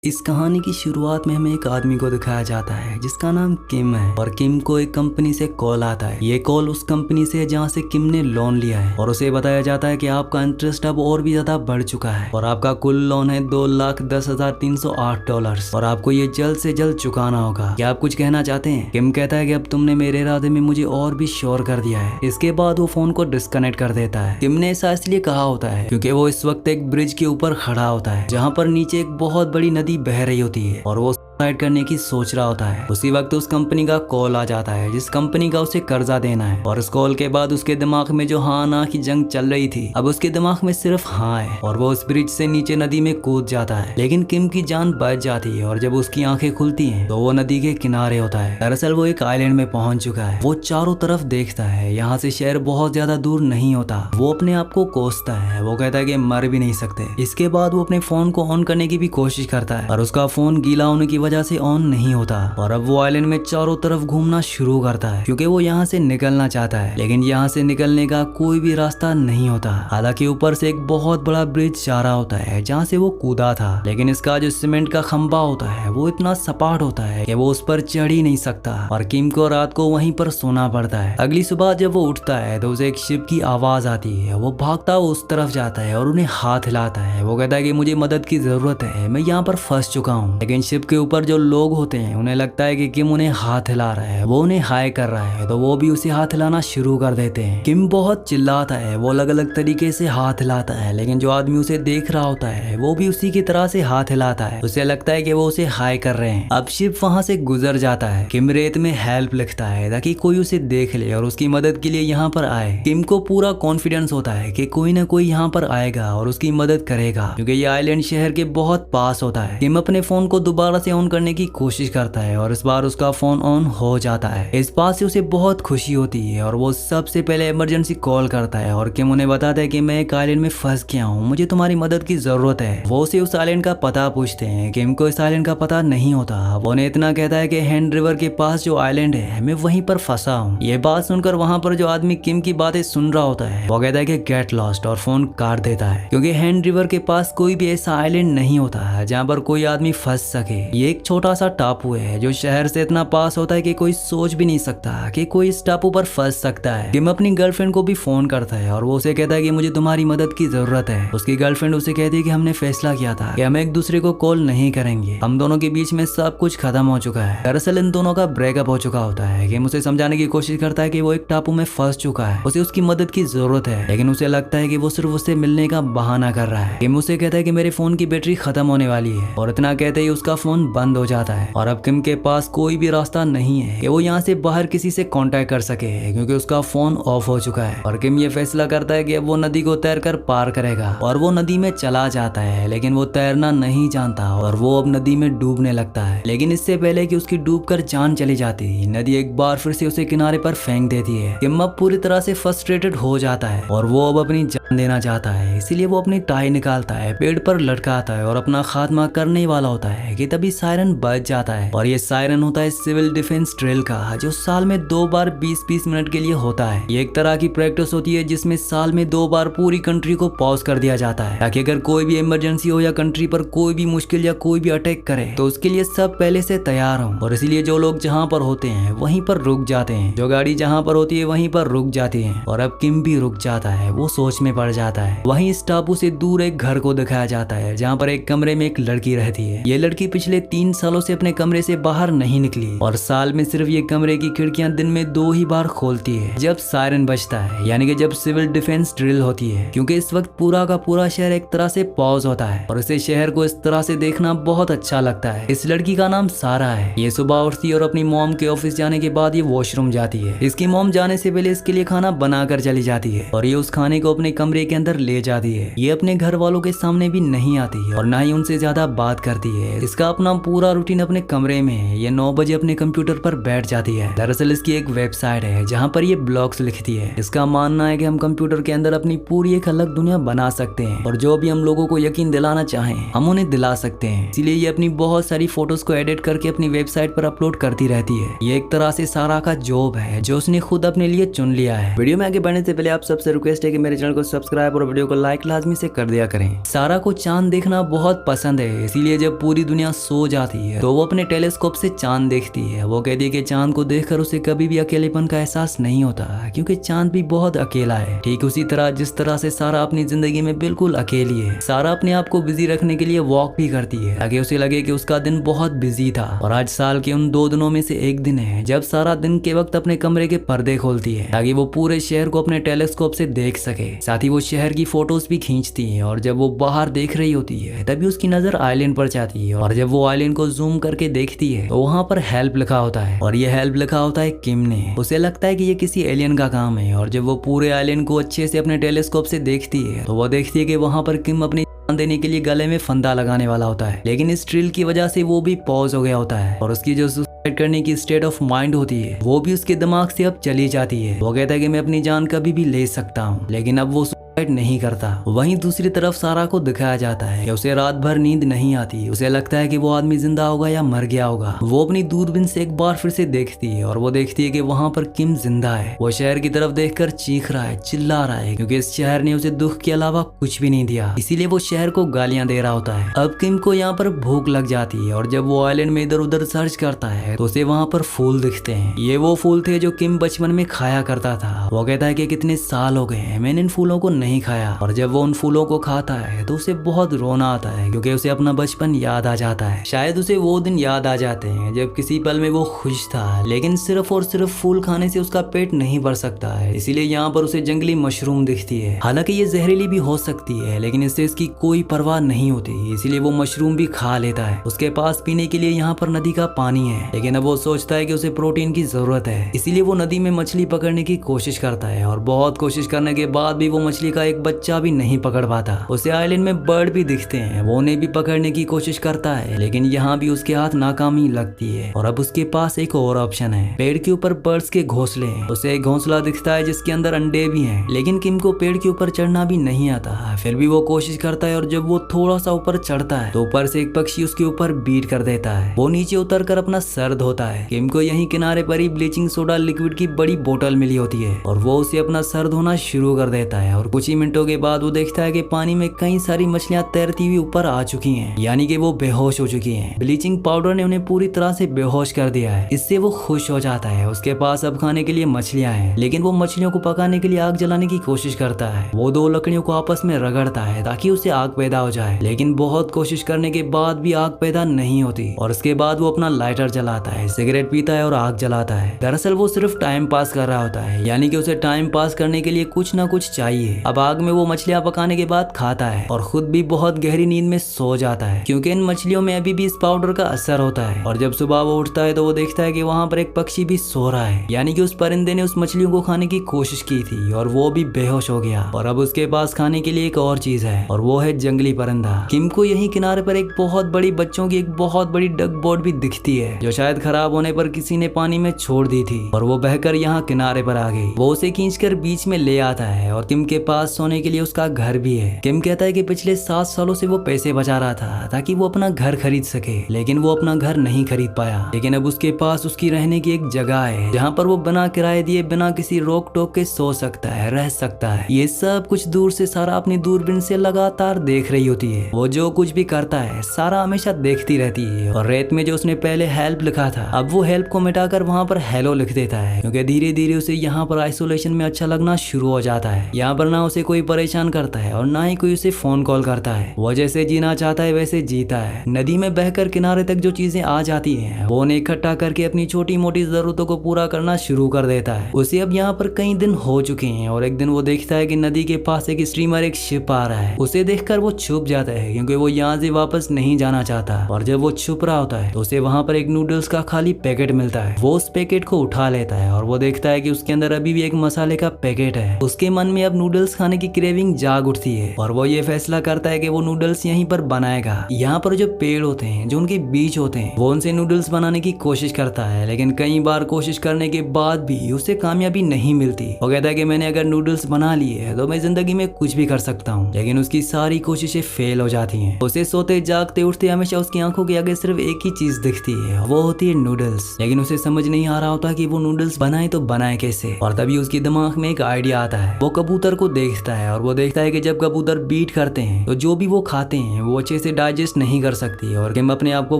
इस कहानी की शुरुआत में हमें एक आदमी को दिखाया जाता है जिसका नाम किम है और किम को एक कंपनी से कॉल आता है। ये कॉल उस कंपनी से है जहाँ से किम ने लोन लिया है और उसे बताया जाता है कि आपका इंटरेस्ट अब और भी ज्यादा बढ़ चुका है और आपका कुल लोन है $2,10,308 और आपको ये जल्द से जल्द चुकाना होगा। क्या आप कुछ कहना चाहते हैं? किम कहता है कि अब तुमने मेरे इरादे में मुझे और भी श्योर कर दिया है। इसके बाद वो फोन को डिस्कनेक्ट कर देता है। किम ने ऐसा इसलिए कहा होता है क्योंकि वो इस वक्त एक ब्रिज के ऊपर खड़ा होता है जहाँ पर नीचे एक बहुत बड़ी नदी बह रही होती है और वो सुसाइड करने की सोच रहा होता है। उसी वक्त उस कंपनी का कॉल आ जाता है जिस कंपनी का उसे कर्जा देना है और इस कॉल के बाद उसके दिमाग में जो हाँ ना की जंग चल रही थी अब उसके दिमाग में सिर्फ हाँ है और वो उस ब्रिज से नीचे नदी में कूद जाता है। लेकिन किम की जान बच जाती है और जब उसकी आंखें खुलती हैं तो वो नदी के किनारे होता है। दरअसल वो एक आइलैंड में पहुंच चुका है। वो चारों तरफ देखता है, यहाँ से शहर बहुत ज्यादा दूर नहीं होता। वो अपने आप को कोसता है, वो कहता है कि मर भी नहीं सकते। इसके बाद वो अपने फोन को ऑन करने की भी कोशिश करता है और उसका फोन गीला होने की वजह से ऑन नहीं होता और अब वो आइलैंड में चारों तरफ घूमना शुरू करता है क्योंकि वो यहाँ से निकलना चाहता है। लेकिन यहाँ से निकलने का कोई भी रास्ता नहीं होता। हालांकि ऊपर से एक बहुत बड़ा ब्रिज जा रहा होता है जहाँ से वो कूदा था, लेकिन इसका जो सीमेंट का खंबा होता है वो इतना सपाट होता है कि वो उस पर चढ़ ही नहीं सकता और किम को रात को वहीं पर सोना पड़ता है। अगली सुबह जब वो उठता है तो उसे एक शिप की आवाज आती है। वो भागता हुआ उस तरफ जाता है और उन्हें हाथ हिलाता है। वो कहता है कि मुझे मदद की जरूरत है, मैं यहाँ पर फंस चुका हूँ। लेकिन शिप के ऊपर जो लोग होते हैं उन्हें लगता है कि किम उन्हें हाथ हिला रहा है, वो उन्हें हाय कर रहा है, तो वो भी उसे हाथ हिलाना शुरू कर देते हैं। किम बहुत चिल्लाता है, वो अलग अलग तरीके से हाथ हिलाता है, लेकिन जो आदमी उसे देख रहा होता है वो भी उसी की तरह से हाथ हिलाता है। उसे लगता है कि वो उसे हाय कर रहे हैं। अब शिप वहां से गुजर जाता है। किम रेत में हेल्प लिखता है ताकि कोई उसे देख ले और उसकी मदद के लिए यहाँ पर आए। किम को पूरा कॉन्फिडेंस होता है कि कोई ना कोई यहाँ पर आएगा और उसकी मदद करेगा क्योंकि ये आइलैंड शहर के बहुत पास होता है। किम अपने फोन को दोबारा से ऑन करने की कोशिश करता है और इस बार उसका फोन ऑन हो जाता है। इस बात से उसे बहुत खुशी होती है और वो सबसे पहले इमरजेंसी कॉल करता है और किम उन्हें बताता है कि मैं एक आइलैंड में फंस गया हूँ, मुझे तुम्हारी मदद की जरूरत है। वो उसे उस आइलैंड का पता पूछते हैं। किम को इस आइलैंड का पता नहीं होता। वो उन्हें इतना कहता है कि हैंड रिवर के पास जो आइलैंड है मैं वहीं पर फंसा हूँ। ये बात सुनकर वहाँ पर जो आदमी किम की बातें सुन रहा होता है वो कहता है कि गेट लॉस्ट और फोन काट देता है क्योंकि हैंड रिवर के पास कोई भी ऐसा आइलैंड नहीं होता जहाँ पर कोई आदमी फंस सके। ये एक छोटा सा टापू है जो शहर से इतना पास होता है कि कोई सोच भी नहीं सकता कि कोई इस टापू पर फंस सकता है। किम अपनी गर्लफ्रेंड को भी फोन करता है और वो उसे कहता है कि मुझे तुम्हारी मदद की जरूरत है। उसकी गर्लफ्रेंड उसे कहती है कि हमने फैसला किया था कि हम एक दूसरे को कॉल नहीं करेंगे, हम दोनों के बीच में सब कुछ खत्म हो चुका है। दरअसल इन दोनों का ब्रेकअप हो चुका होता है। किम उसे समझाने की कोशिश करता है कि वो एक टापू में फंस चुका है, उसे उसकी मदद की जरूरत है, लेकिन उसे लगता है कि वो सिर्फ उससे मिलने का बहाना कर रहा है। किम उसे कहता है कि मेरे फोन की बैटरी खत्म होने वाली है और इतना कहते ही उसका फोन बंद हो जाता है और अब किम के पास कोई भी रास्ता नहीं है कि वो यहाँ से बाहर किसी से कांटेक्ट कर सके क्योंकि उसका फोन ऑफ हो चुका है। और किम ये फैसला करता है कि अब वो नदी को तैरकर पार करेगा और वो नदी में चला जाता है, लेकिन वो तैरना नहीं जानता और वो अब नदी में डूबने लगता है। लेकिन इससे पहले कि उसकी डूबकर जान चली जाती, नदी एक बार फिर से उसे किनारे पर फेंक देती है। किम अब पूरी तरह से फ्रस्ट्रेटेड हो जाता है और वो अब अपनी जान देना चाहता है, इसीलिए वो अपनी टाई निकालता है, पेड़ पर लटकाता है और अपना खात्मा करने वाला होता है कि तभी सायरन बज जाता है। और ये सायरन होता है सिविल डिफेंस ड्रिल का, जो साल में 2 बार 20-20 मिनट के लिए होता है। ये एक तरह की प्रैक्टिस होती है जिसमें साल में 2 बार पूरी कंट्री को पॉज कर दिया जाता है ताकि अगर कोई भी इमरजेंसी हो या कंट्री पर कोई भी मुश्किल या कोई भी अटैक करे तो उसके लिए सब पहले से तैयार हो। और इसीलिए जो लोग जहाँ पर होते हैं वहीं पर रुक जाते हैं, जो गाड़ी जहाँ पर होती है वहीं पर रुक जाती है। और अब किम भी रुक जाता है, वो सोच में पड़ जाता है। वहीं इस टापू से दूर एक घर को दिखाया जाता है जहाँ पर एक कमरे में एक लड़की रहती है। ये लड़की पिछले 3 सालों से अपने कमरे से बाहर नहीं निकली और साल में सिर्फ ये कमरे की खिड़कियां दिन में 2 ही बार खोलती है जब सायरन बजता है, यानी कि जब सिविल डिफेंस ड्रिल होती है, क्योंकि इस वक्त पूरा का पूरा शहर एक तरह से पॉज होता है और इसे शहर को इस तरह से देखना बहुत अच्छा लगता है। इस लड़की का नाम सारा है। ये सुबह उठती है और अपनी मॉम के ऑफिस जाने के बाद ये वॉशरूम जाती है। इसकी मॉम जाने से पहले इसके लिए खाना बनाकर चली जाती है और ये उस खाने को अपने कमरे के अंदर ले जाती है। ये अपने घर वालों के सामने भी नहीं आती और ना ही उनसे ज्यादा बात करती है। इसका अपना पूरा रूटीन अपने कमरे में है। ये 9 बजे अपने कंप्यूटर पर बैठ जाती है। दरअसल इसकी एक वेबसाइट है जहाँ पर ये ब्लॉग्स लिखती है। इसका मानना है कि हम कंप्यूटर के अंदर अपनी पूरी एक अलग दुनिया बना सकते हैं और जो भी हम लोगों को यकीन दिलाना चाहें हम उन्हें दिला सकते हैं। इसीलिए ये अपनी बहुत सारी फोटोज को एडिट करके अपनी वेबसाइट पर अपलोड करती रहती है। ये एक तरह से सारा का जॉब है जो उसने खुद अपने लिए चुन लिया है। वीडियो में आगे बढ़ने से पहले आप सबसे रिक्वेस्ट है कि मेरे चैनल को सब्सक्राइब और वीडियो को लाइक लाजमी से कर दिया करें। सारा को चांद देखना बहुत पसंद है, इसीलिए जब पूरी दुनिया सो जाती है तो वो अपने टेलीस्कोप से चांद देखती है। वो कहती है कि चांद को देखकर उसे कभी भी अकेलेपन का एहसास नहीं होता, क्योंकि चांद भी बहुत अकेला है। ठीक उसी तरह जिस तरह से सारा अपनी जिंदगी में बिल्कुल अकेली है। सारा अपने आप को बिजी रखने के लिए वॉक भी करती है ताकि उसे लगे कि उसका दिन बहुत बिजी था। और आज साल के उन 2 दिनों में से एक दिन है जब सारा दिन के वक्त अपने कमरे के पर्दे खोलती है ताकि वो पूरे शहर को अपने टेलीस्कोप से देख सके। साथ ही वो शहर की फोटोज भी खींचती है। और जब वो बाहर देख रही होती है तभी उसकी नजर आइलैंड पर जाती है। और जब वो आइलैंड को जूम करके देखती है तो वहाँ पर हेल्प लिखा होता है, और ये हेल्प लिखा होता है किम ने। उसे लगता है कि ये किसी एलियन का काम है। और जब वो पूरे आइलैंड को अच्छे से अपने टेलीस्कोप से देखती है तो वो देखती है कि वहाँ पर किम अपनी देने के लिए गले में फंदा लगाने वाला होता है, लेकिन इस ड्रिल की वजह से वो भी पॉज हो गया होता है। और उसकी जो सुसाइड करने की स्टेट ऑफ माइंड होती है वो भी उसके दिमाग से अब चली जाती है। वो कहता है कि मैं अपनी जान कभी भी ले सकता हूँ, लेकिन अब वो नहीं करता। वहीं दूसरी तरफ सारा को दिखाया जाता है कि उसे रात भर नींद नहीं आती। उसे लगता है कि वो आदमी जिंदा होगा या मर गया होगा। वो अपनी दूरबीन से एक बार फिर से देखती है और वो देखती है कि वहाँ पर किम जिंदा है। वो शहर की तरफ देखकर चीख रहा है, चिल्ला रहा है, क्योंकि इस शहर ने उसे दुख के अलावा कुछ भी नहीं दिया। इसीलिए वो शहर को गालियां दे रहा होता है। अब किम को यहाँ पर भूख लग जाती है और जब वो आइलैंड में इधर उधर सर्च करता है तो उसे वहाँ पर फूल दिखते हैं। ये वो फूल थे जो किम बचपन में खाया करता था। वो कहता है कि कितने साल हो गए हैं मैंने इन फूलों को नहीं खाया। और जब वो उन फूलों को खाता है तो उसे बहुत रोना आता है, क्योंकि उसे अपना बचपन याद आ जाता है। शायद उसे वो दिन याद आ जाते हैं जब किसी पल में वो खुश था, लेकिन सिर्फ और सिर्फ फूल खाने से उसका पेट नहीं भर सकता है। इसीलिए यहाँ पर उसे जंगली मशरूम दिखती है। हालांकि ये जहरीली भी हो सकती है, लेकिन इससे इसकी कोई परवाह नहीं होती, इसीलिए वो मशरूम भी खा लेता है। उसके पास पीने के लिए यहाँ पर नदी का पानी है, लेकिन अब वो सोचता है कि उसे प्रोटीन की जरूरत है। इसीलिए वो नदी में मछली पकड़ने की कोशिश करता है, और बहुत कोशिश करने के बाद भी वो मछली का एक बच्चा भी नहीं पकड़ पाता। उसे आइलैंड में बर्ड भी दिखते हैं, वो उन्हें भी पकड़ने की कोशिश करता है, लेकिन यहाँ भी उसके हाथ नाकामी लगती है। और अब उसके पास एक और ऑप्शन है, पेड़ के ऊपर बर्ड्स के घोंसले हैं। उसे एक घोंसला दिखता है जिसके अंदर अंडे भी हैं, लेकिन किम को पेड़ के ऊपर चढ़ना भी नहीं आता। फिर भी वो कोशिश करता है, और जब वो थोड़ा सा ऊपर चढ़ता है तो ऊपर से एक पक्षी उसके ऊपर बीट कर देता है। वो नीचे उतर कर अपना सर धोता है। किम को यहीं किनारे पर ही ब्लीचिंग सोडा लिक्विड की बड़ी बोतल मिली होती है, और वो उसे अपना सर धोना शुरू कर देता है। और कुछ ही मिनटों के बाद वो देखता है कि पानी में कई सारी मछलियां तैरती हुई ऊपर आ चुकी हैं, यानी कि वो बेहोश हो चुकी हैं। ब्लीचिंग पाउडर ने उन्हें पूरी तरह से बेहोश कर दिया है। इससे वो खुश हो जाता है। उसके पास अब खाने के लिए मछलियां हैं, लेकिन वो मछलियों को पकाने के लिए आग जलाने की कोशिश करता है। वो 2 लकड़ियों को आपस में रगड़ता है ताकि उसे आग पैदा हो जाए, लेकिन बहुत कोशिश करने के बाद भी आग पैदा नहीं होती। और उसके बाद वो अपना लाइटर जलाता है, सिगरेट पीता है और आग जलाता है। दरअसल वो सिर्फ टाइम पास कर रहा होता है, यानी कि उसे टाइम पास करने के लिए कुछ ना कुछ चाहिए। अब आग में वो मछलियां पकाने के बाद खाता है और खुद भी बहुत गहरी नींद में सो जाता है, क्योंकि इन मछलियों में अभी भी इस पाउडर का असर होता है। और जब सुबह वो उठता है तो वो देखता है कि वहाँ पर एक पक्षी भी सो रहा है, यानी कि उस परिंदे ने उस मछलियों को खाने की कोशिश की थी और वो भी बेहोश हो गया। और अब उसके पास खाने के लिए एक और चीज है, और वो है जंगली परिंदा। किम को यही किनारे पर एक बहुत बड़ी बच्चों की एक बहुत बड़ी डक बोट भी दिखती है, जो शायद खराब होने पर किसी ने पानी में छोड़ दी थी, और वो बहकर यहाँ किनारे पर आ गई। वो उसे खींचकर बीच में ले आता है, और किम के पास सोने के लिए उसका घर भी है। किम कहता है कि पिछले 7 सालों से वो पैसे बचा रहा था ताकि वो अपना घर खरीद सके, लेकिन वो अपना घर नहीं खरीद पाया। लेकिन अब उसके पास उसकी रहने की एक जगह है जहाँ पर वो बिना किराए दिए, बिना किसी रोक टोक के सो सकता है, रह सकता है। ये सब कुछ दूर से सारा अपनी दूरबीन से लगातार देख रही होती है। वो जो कुछ भी करता है सारा हमेशा देखती रहती है। और रेत में जो उसने पहले हेल्प लिखा था, अब वो हेल्प को मिटाकर वहाँ पर हेलो लिख देता है, क्योंकि धीरे धीरे उसे यहाँ पर आइसोलेशन में अच्छा लगना शुरू हो जाता है। यहाँ पर ना उसे कोई परेशान करता है और ना ही कोई उसे फोन कॉल करता है। वो जैसे जीना चाहता है वैसे जीता है। नदी में बहकर किनारे तक जो चीजें आ जाती हैं वो उन्हें इकट्ठा करके अपनी छोटी मोटी जरूरतों को पूरा करना शुरू कर देता है। उसे अब यहाँ पर कई दिन हो चुके हैं, और एक दिन वो देखता है कि नदी के पास एक स्टीमर, एक शिप आ रहा है। उसे देखकर वो छुप जाता है, क्योंकि वो यहाँ से वापस नहीं जाना चाहता। और जब वो छुप रहा होता है तो उसे वहाँ पर एक नूडल्स का खाली पैकेट मिलता है। वो उस पैकेट को उठा लेता है, और वो देखता है कि उसके अंदर अभी भी एक मसाले का पैकेट है। उसके मन में अब नूडल्स खाने की क्रेविंग जाग उठती है, और वो ये फैसला करता है कि वो नूडल्स यहीं पर बनाएगा। यहाँ पर जो पेड़ होते हैं, जो उनके बीज होते हैं, वो उनसे नूडल्स बनाने की कोशिश करता है, लेकिन कई बार कोशिश करने के बाद भी उसे कामयाबी नहीं मिलती। वो कहता है कि मैंने अगर नूडल्स बना लिए तो मैं जिंदगी में कुछ भी कर सकता हूँ, लेकिन उसकी सारी कोशिशें फेल हो जाती हैं। उसे सोते जागते उठते हमेशा उसकी आंखों के आगे सिर्फ एक ही चीज दिखती है, वो होती है नूडल्स। लेकिन उसे समझ नहीं आ रहा होता कि वो नूडल्स बनाए तो बनाए कैसे। और तभी उसके दिमाग में एक आइडिया आता है। वो कबूतर को देख देखता है और वो देखता है कि जब कबूतर बीट करते हैं तो जो भी वो खाते हैं वो अच्छे से डाइजेस्ट नहीं कर सकती। और किम अपने आप को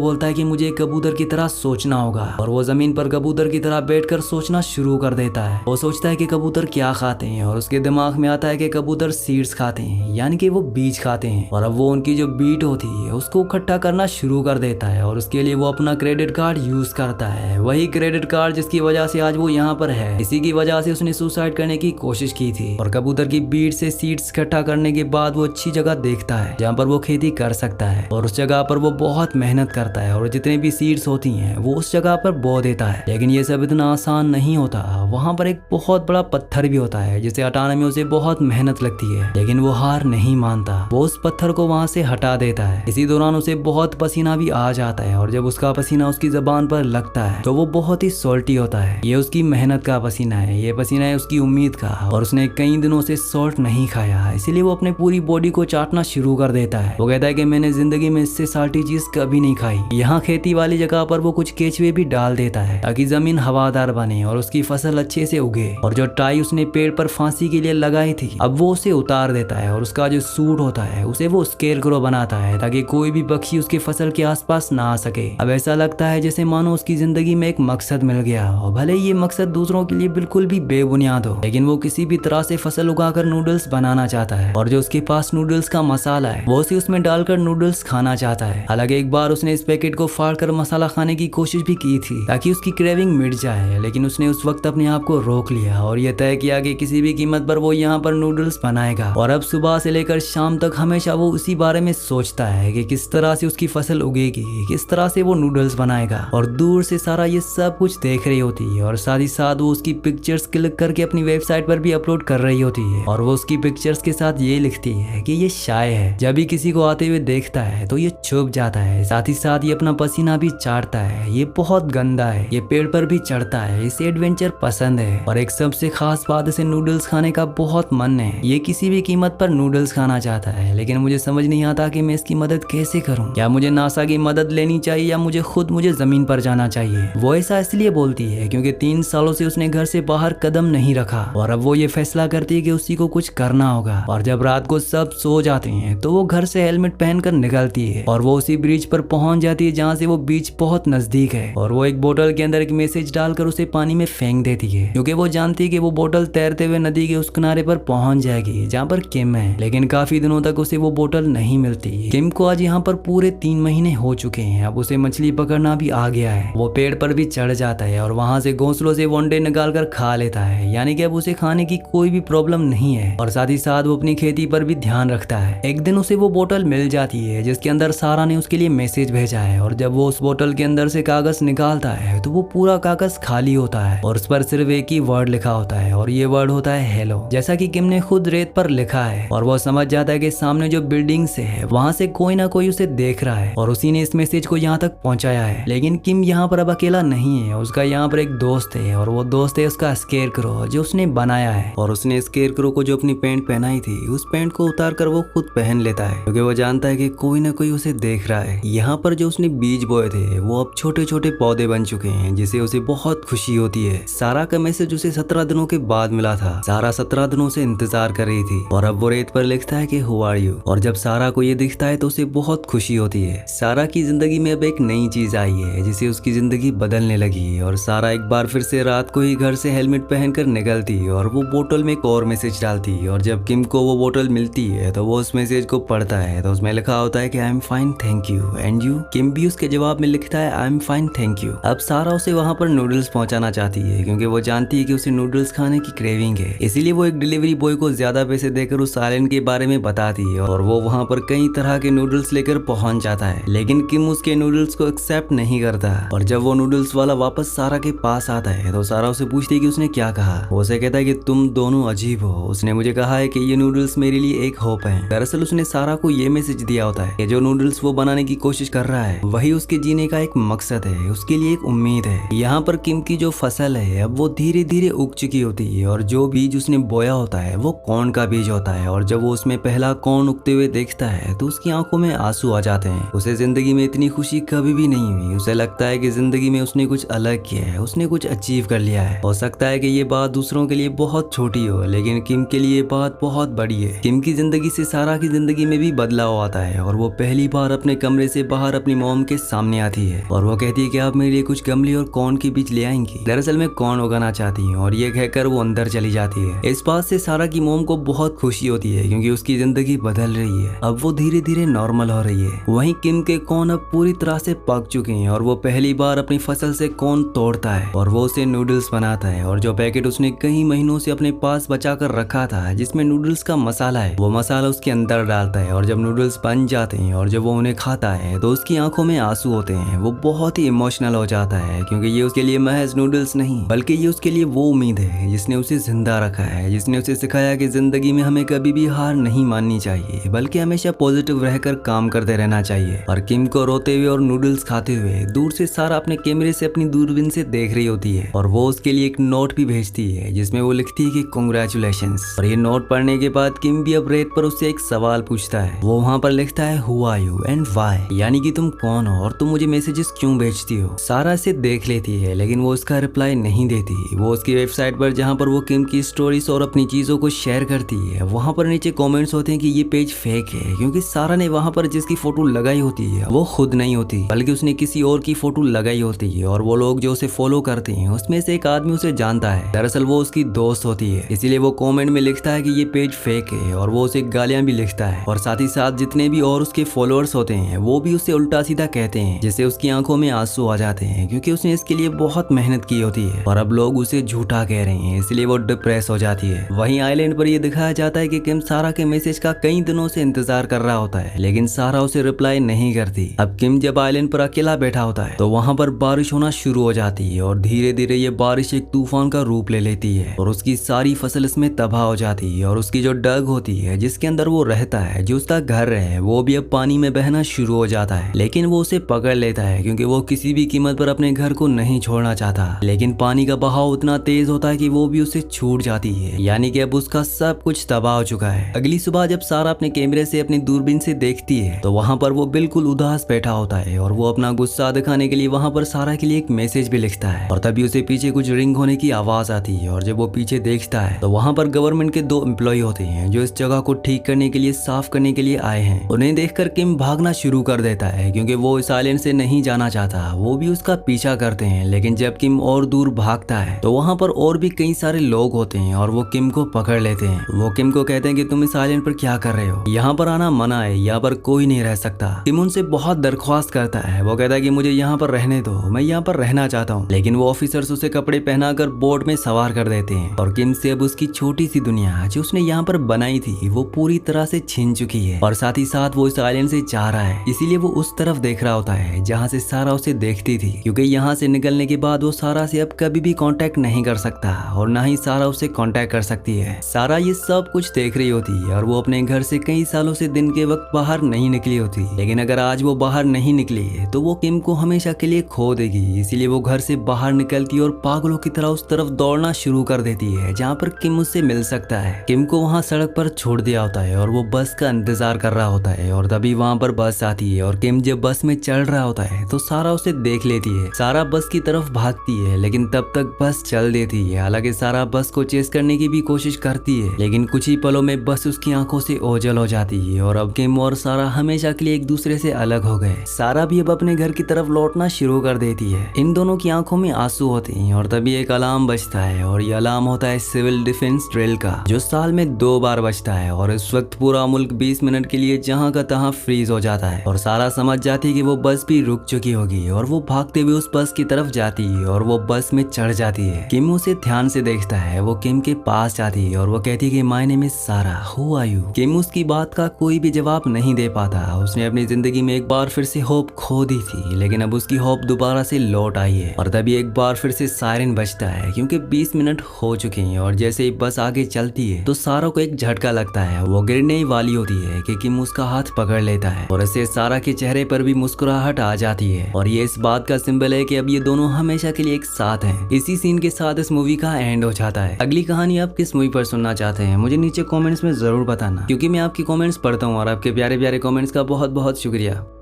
बोलता है कि मुझे कबूतर की तरह सोचना होगा और वो जमीन पर कबूतर की तरह बैठकर सोचना शुरू कर देता है। वो सोचता है कि कबूतर क्या खाते हैं और उसके दिमाग में आता है कि कबूतर सीड्स खाते हैं, यानी कि वो बीज खाते हैं। और अब वो उनकी जो बीट होती है उसको इकट्ठा करना शुरू कर देता है और उसके लिए वो अपना क्रेडिट कार्ड यूज करता है, वही क्रेडिट कार्ड जिसकी वजह से आज वो यहाँ पर है। इसी की वजह से उसने सुसाइड करने की कोशिश की थी। और कबूतर की बीट से सीड्स इकट्ठा करने के बाद वो अच्छी जगह देखता है जहाँ पर वो खेती कर सकता है और उस जगह पर वो बहुत मेहनत करता है और जितने भी सीड्स होती हैं वो उस जगह पर बो देता है। लेकिन ये सब इतना आसान नहीं होता, वहाँ पर एक बहुत बड़ा पत्थर भी होता है जिसे हटाने में उसे बहुत मेहनत लगती है, लेकिन वो हार नहीं मानता। वो उस पत्थर को वहाँ से हटा देता है। इसी दौरान उसे बहुत पसीना भी आ जाता है और जब उसका पसीना उसकी जबान पर लगता है तो वो बहुत ही सॉल्टी होता है। ये उसकी मेहनत का पसीना है, ये पसीना है उसकी उम्मीद का। और उसने कई दिनों से सॉल्ट नहीं खाया, इसीलिए वो अपने पूरी बॉडी को चाटना शुरू कर देता है। वो कहता है कि मैंने जिंदगी में इससे साल्टी चीज कभी नहीं खाई। यहाँ खेती वाली जगह पर वो कुछ केचुए भी डाल देता है ताकि जमीन हवादार बने और उसकी फसल अच्छे से उगे। और जो टाई उसने पेड़ पर फांसी के लिए लगाई थी अब वो उसे उतार देता है और उसका जो सूट होता है उसे वो स्केरक्रो बनाता है ताकि कोई भी पक्षी उसके फसल के आसपास ना आ सके। अब ऐसा लगता है जैसे मानो उसकी जिंदगी में एक मकसद मिल गया और भले ये मकसद दूसरों के लिए बिल्कुल भी बेबुनियाद हो, लेकिन वो किसी भी तरह से फसल उगाकर नूडल्स बनाना चाहता है और जो उसके पास नूडल्स का मसाला है वो उसे उसमें डालकर नूडल्स खाना चाहता है। हालांकि एक बार उसने इस पैकेट को फाड़कर मसाला खाने की कोशिश भी की थी ताकि उसकी क्रेविंग मिट जाए, लेकिन उसने उस वक्त अपने आप को रोक लिया और ये तय किया कि किसी भी कीमत पर वो यहाँ पर नूडल्स बनाएगा। और अब सुबह से लेकर शाम तक हमेशा वो उसी बारे में सोचता है कि किस तरह से उसकी फसल उगेगी, किस तरह से वो नूडल्स बनाएगा। और दूर से सारा ये सब कुछ देख रही होती है और साथ ही साथ वो उसकी पिक्चर्स क्लिक करके अपनी वेबसाइट पर भी अपलोड कर रही होती है। और वो उसकी पिक्चर्स के साथ ये लिखती है कि ये शाय है, जब भी किसी को आते हुए देखता है तो ये छुप जाता है। साथ ही साथ ये अपना पसीना भी चाटता है, ये बहुत गंदा है, ये पेड़ पर भी चढ़ता है, इसे एडवेंचर पसंद है। और एक सबसे खास बात, इसे नूडल्स खाने का बहुत मन है। ये किसी भी कीमत पर नूडल्स खाना चाहता है, लेकिन मुझे समझ नहीं आता कि मैं इसकी मदद कैसे करूं। क्या मुझे नासा की मदद लेनी चाहिए या मुझे जमीन पर जाना चाहिए। वो ऐसा इसलिए बोलती है क्योंकि 3 सालों से उसने घर से बाहर कदम नहीं रखा और अब वो ये फैसला करती है कि उसी को कुछ करना होगा। और जब रात को सब सो जाते हैं तो वो घर से हेलमेट पहनकर निकलती है और वो उसी ब्रिज पर पहुंच जाती है जहाँ से वो बीच बहुत नजदीक है। और वो एक बोतल के अंदर एक मैसेज डालकर उसे पानी में फेंक देती है क्योंकि वो जानती है कि वो बोतल तैरते हुए नदी के उस किनारे पर पहुंच जाएगी जहाँ पर किम है। लेकिन काफी दिनों तक उसे वो बोतल नहीं मिलती। किम को आज यहाँ पर पूरे 3 महीने हो चुके हैं। अब उसे मछली पकड़ना भी आ गया है। वो पेड़ पर भी चढ़ जाता है और वहाँ से घोंसलों से वनडे निकाल कर खा लेता है, यानी कि अब उसे खाने की कोई भी प्रॉब्लम नहीं है। और साथ ही साथ वो अपनी खेती पर भी ध्यान रखता है। एक दिन उसे वो बोतल मिल जाती है जिसके अंदर सारा ने उसके लिए मैसेज भेजा है। और जब वो उस बोतल के अंदर से कागज निकालता है तो वो पूरा कागज खाली होता है और उस पर सिर्फ एक ही वर्ड लिखा होता है और ये वर्ड होता है हेलो, जैसा कि किम ने खुद रेत पर लिखा है। और वो समझ जाता है कि सामने जो बिल्डिंग से है वहाँ से कोई ना कोई उसे देख रहा है और उसी ने इस मैसेज को यहाँ तक पहुँचाया है। लेकिन किम यहाँ पर अब अकेला नहीं है, उसका यहाँ पर एक दोस्त है और वो दोस्त है उसका स्केरक्रो जो उसने बनाया है। और उसने स्केरक्रो को जो अपनी पैंट पहनाई थी उस पैंट को उतार कर वो खुद पहन लेता है क्योंकि वो जानता है कि कोई ना कोई उसे देख रहा है। यहाँ पर जो उसने बीज बोए थे वो अब छोटे छोटे पौधे बन चुके हैं जिसे उसे बहुत खुशी होती है। सारा का मैसेज उसे 17 दिनों के बाद मिला था। सारा 17 दिनों से इंतजार कर रही थी और अब वो रेत पर लिखता है कि हु आर यू। और जब सारा को ये दिखता है तो उसे बहुत खुशी होती है। सारा की जिंदगी में अब एक नई चीज आई है जिसे उसकी जिंदगी बदलने लगी। और सारा एक बार फिर से रात को ही घर से हेलमेट पहनकर निकलती और वो बोतल में एक और मैसेज डालती। और जब किम को वो बोतल मिलती है तो वो उस मैसेज को पढ़ता है तो उसमें लिखा होता है कि I am fine thank you and you. Kim भी उसके जवाब में लिखता है I am fine thank you. अब सारा उसे वहाँ पर नूडल्स पहुँचाना चाहती है क्योंकि वो जानती है कि उसे नूडल्स खाने की क्रेविंग है। इसीलिए वो एक डिलीवरी बॉय को ज्यादा पैसे देकर उस आइलैंड के बारे में बताती है और वो वहाँ पर कई तरह के नूडल्स लेकर पहुँच जाता है। लेकिन किम उसके नूडल्स को एक्सेप्ट नहीं करता। और जब वो नूडल्स वाला वापस सारा के पास आता है तो सारा उसे पूछती है कि उसने क्या कहा। वो उसे कहता है कि तुम दोनों अजीब हो। उसने मुझे कहा है कि ये नूडल्स मेरे लिए एक होप है। दरअसल उसने सारा को ये मैसेज दिया होता है कि जो नूडल्स वो बनाने की कोशिश कर रहा है वही उसके जीने का एक मकसद है, उसके लिए एक उम्मीद है। यहाँ पर किम की जो फसल है अब वो धीरे धीरे उग चुकी होती है और जो बीज उसने बोया होता है वो कॉर्न का बीज होता है। और जब वो उसमें पहला कॉर्न उगते हुए देखता है तो उसकी आंखों में आंसू आ जाते हैं। उसे जिंदगी में इतनी खुशी कभी भी नहीं हुई। उसे लगता है कि जिंदगी में उसने कुछ अलग किया है, उसने कुछ अचीव कर लिया है। हो सकता है कि ये बात दूसरों के लिए बहुत छोटी हो लेकिन किम के उसके लिए बात बहुत बड़ी है। किम की जिंदगी से सारा की जिंदगी में भी बदलाव आता है और वो पहली बार अपने कमरे से बाहर अपनी मॉम के सामने आती है और वो कहती है कि आप मेरे लिए कुछ गमले और कॉर्न के बीज ले आएंगी। दरअसल मैं कॉर्न उगाना चाहती हूँ और ये कहकर वो अंदर चली जाती है। इस बात से सारा की मॉम को बहुत खुशी होती है क्योंकि उसकी जिंदगी बदल रही है, अब वो धीरे धीरे नॉर्मल हो रही है। वहीं किम के कॉर्न अब पूरी तरह से पक चुके हैं और वो पहली बार अपनी फसल से कॉर्न तोड़ता है और वो उसे नूडल्स बनाता है और जो पैकेट उसने कई महीनों से अपने पास बचा कर रखा था जिसमें नूडल्स का मसाला है, वो मसाला उसके अंदर डालता है और जब नूडल्स बन जाते हैं और जब वो उन्हें खाता है तो उसकी आंखों में आंसू होते हैं। वो बहुत ही इमोशनल हो जाता है क्योंकि ये उसके लिए महज नूडल्स नहीं बल्कि ये उसके लिए वो उम्मीद है जिसने उसे जिंदा रखा है, जिसने उसे सिखाया कि जिंदगी में हमें कभी भी हार नहीं माननी चाहिए बल्कि हमेशा पॉजिटिव रहकर काम करते रहना चाहिए। और किम को रोते हुए और नूडल्स खाते हुए दूर से सारा अपने कैमरे से अपनी दूरबीन से देख रही होती है और वो उसके लिए एक नोट भी भेजती है जिसमें वो लिखती है कि कांग्रेचुलेशंस। और ये नोट पढ़ने के बाद किम भी अब रेट पर उससे एक सवाल पूछता है। वो वहाँ पर लिखता है who are you and why, यानी कि तुम कौन हो और तुम मुझे मैसेजेस क्यों भेजती हो। सारा इसे देख लेती है लेकिन वो उसका रिप्लाई नहीं देती। वो उसकी वेबसाइट पर जहाँ पर वो किम की स्टोरीज और अपनी चीजों को शेयर करती है वहाँ पर नीचे कमेंट्स होते हैं कि ये पेज फेक है क्योंकि सारा ने वहाँ पर जिसकी फोटो लगाई होती है वो खुद नहीं होती बल्कि उसने किसी और की फोटो लगाई होती है और वो लोग जो उसे फॉलो करते हैं उसमें से एक आदमी उसे जानता है। दरअसल वो उसकी दोस्त होती है, इसीलिए वो कमेंट में लिखता है कि ये पेज फेक है और वो उसे गालियां भी लिखता है और साथ ही साथ जितने भी और उसके फॉलोअर्स होते हैं वो भी उसे उल्टा सीधा कहते हैं जिससे उसकी आंखों में आंसू आ जाते हैं क्योंकि उसने इसके लिए बहुत मेहनत की होती है और अब लोग उसे झूठा कह रहे हैं, इसलिए वो डिप्रेस हो जाती है। वहीं आइलैंड पर यह दिखाया जाता है कि किम सारा के मैसेज का कई दिनों से इंतजार कर रहा होता है लेकिन सारा उसे रिप्लाई नहीं करती। अब किम जब आइलैंड पर अकेला बैठा होता है तो वहाँ पर बारिश होना शुरू हो जाती है और धीरे धीरे ये बारिश एक तूफान का रूप ले लेती है और उसकी सारी फसल इसमें तबाह हो जाती है और उसकी जो डग होती है जिसके अंदर वो रहता है, जो उसका घर है, वो भी अब पानी में बहना शुरू हो जाता है। लेकिन वो उसे पकड़ लेता है क्योंकि वो किसी भी कीमत पर अपने घर को नहीं छोड़ना चाहता। लेकिन पानी का बहाव उतना तेज होता है कि वो भी उसे छूट जाती है, यानी कि अब उसका सब कुछ तबाह हो चुका है। अगली सुबह जब सारा अपने कैमरे से अपनी दूरबीन से देखती है तो वहाँ पर वो बिल्कुल उदास बैठा होता है और वो अपना गुस्सा दिखाने के लिए वहाँ पर सारा के लिए एक मैसेज भी लिखता है और तभी उसे पीछे कुछ रिंग होने की आवाज आती है और जब वो पीछे देखता है तो वहाँ पर गवर्नमेंट के 2 एम्प्लॉय होते हैं जो इस जगह को ठीक करने के लिए, साफ करने के लिए आए हैं। उन्हें देखकर किम भागना शुरू कर देता है क्योंकि वो इस आइलैंड से नहीं जाना चाहता। वो भी उसका पीछा करते हैं लेकिन जब किम और दूर भागता है तो वहाँ पर और भी कई सारे लोग होते हैं और वो किम को पकड़ लेते हैं। वो किम को कहते हैं कि तुम इस आइलैंड पर क्या कर रहे हो, यहाँ पर आना मना है, यहाँ पर कोई नहीं रह सकता। किम उनसे बहुत दरख्वास्त करता है। वो कहता है कि मुझे यहाँ पर रहने दो, मैं यहाँ पर रहना चाहता हूँ। लेकिन वो ऑफिसर्स उसे कपड़े पहनाकर बोट में सवार कर देते हैं और किम से अब उसकी छोटी सी दुनिया जो उसने यहाँ पर बनाई थी वो पूरी तरह से छीन चुकी है और साथ ही साथ वो इस आइलैंड से जा रहा है। इसीलिए वो उस तरफ देख रहा होता है जहाँ से सारा उसे देखती थी क्योंकि यहाँ से निकलने के बाद वो सारा से अब कभी भी कांटेक्ट नहीं कर सकता और ना ही सारा उसे कांटेक्ट कर सकती है। सारा ये सब कुछ देख रही होती है और वो अपने घर से कई सालों से दिन के वक्त बाहर नहीं निकली होती। लेकिन अगर आज वो बाहर नहीं निकली है तो वो किम को हमेशा के लिए खो देगी। इसीलिए वो घर से बाहर निकलती और पागलों की तरह उस तरफ दौड़ना शुरू कर देती है जहाँ पर किम उससे मिल सकता है। किम को वहाँ सड़क पर छोड़ दिया होता है और वो बस का इंतजार कर रहा होता है और तभी वहाँ पर बस आती है और किम जब बस में चढ़ रहा होता है तो सारा उसे देख लेती है। सारा बस की तरफ भागती है लेकिन तब तक बस चल देती है। हालांकि सारा बस को चेस करने की भी कोशिश करती है लेकिन कुछ ही पलों में बस उसकी आंखों से ओझल हो जाती है और अब किम और सारा हमेशा के लिए एक दूसरे से अलग हो गए। सारा भी अब अपने घर की तरफ लौटना शुरू कर देती है। इन दोनों की आंखों में आंसू होते हैं और तभी एक अलार्म बजता है और ये अलार्म होता है सिविल डिफेंस ड्रिल का जो साल में 2 बार बजता है और इस वक्त पूरा मुल्क 20 मिनट के लिए जहाँ का तहाँ फ्रीज हो जाता है और सारा समझ जाती है कि वो बस भी रुक चुकी होगी और वो भागते हुए उस बस की तरफ जाती है और वो बस में चढ़ जाती है। किम उसे ध्यान से देखता है। वो किम के पास जाती है और वो कहती है कि माय नेम इज सारा, हु आर यू। किम उसकी बात का कोई भी जवाब नहीं दे पाता। उसने अपनी जिंदगी में एक बार फिर से होप खो दी थी लेकिन अब उसकी होप दोबारा से लौट आई है और तभी एक बार फिर से सायरन बजता है क्योंकि 20 मिनट हो चुके हैं और जैसे ही बस आगे चलती है तो सारा को एक झटका लगता है। वो गिरने ही वाली होती है कि किम उसका हाथ पकड़ लेता है और इससे सारा के चेहरे पर भी मुस्कुराहट आ जाती है और ये इस बात का सिंबल है कि अब ये दोनों हमेशा के लिए एक साथ हैं। इसी सीन के साथ इस मूवी का एंड हो जाता है। अगली कहानी आप किस मूवी पर सुनना चाहते हैं मुझे नीचे कमेंट्स में जरूर बताना क्योंकि मैं आपकी कमेंट्स पढ़ता हूँ और आपके प्यारे प्यारे कमेंट्स का बहुत बहुत शुक्रिया।